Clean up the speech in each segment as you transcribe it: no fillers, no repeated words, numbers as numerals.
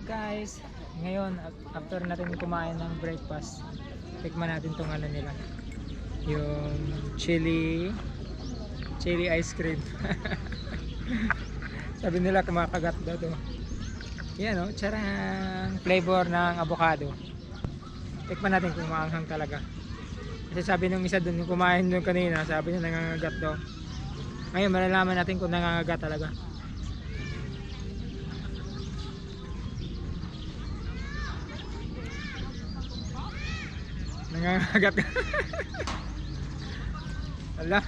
Guys, ngayon after natin kumain ng breakfast, tikman natin tong ano nila, yung chili ice cream. Sabi nila kumakagat daw to. Yan o, charang flavor ng avocado. Tikman natin kung maanghang talaga. Kasi sabi nung isa dun, yung kumain dun kanina, sabi niya nangangagat daw. Ngayon malalaman natin kung nangangagat talaga. Nangangagat. Ala,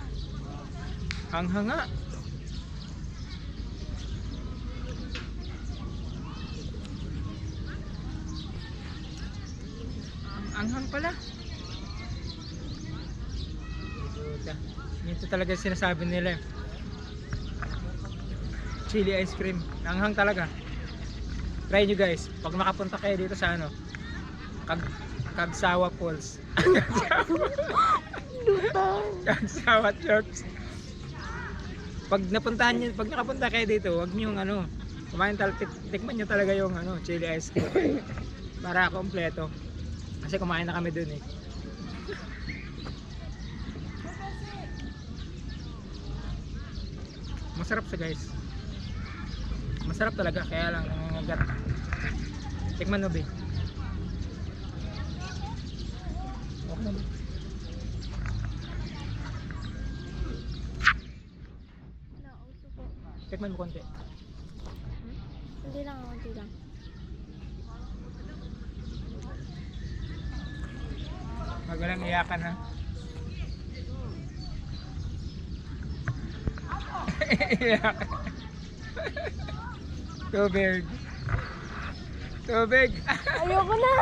hanghang nga. Anghang pala. Ito talaga sinasabi nila. Chili ice cream. Anghang talaga. Try nyo guys. Pag nakapunta kayo dito sa ano, Kagsawa Falls. Kagsawa Church. Pag nakapunta kayo dito, wag niyo ano, tikman niyo talaga yung ano, chili ice cream. Para kompleto. Kasi kumain na kami dun eh. Masarap siya guys. Masarap talaga, kaya lang nangangagat. Tikman mo ba? Okay. Tikman mo konti. Hindi lang, konti lang. Wag lang iyakan ha. Iyakan. Tubig. Ayoko na!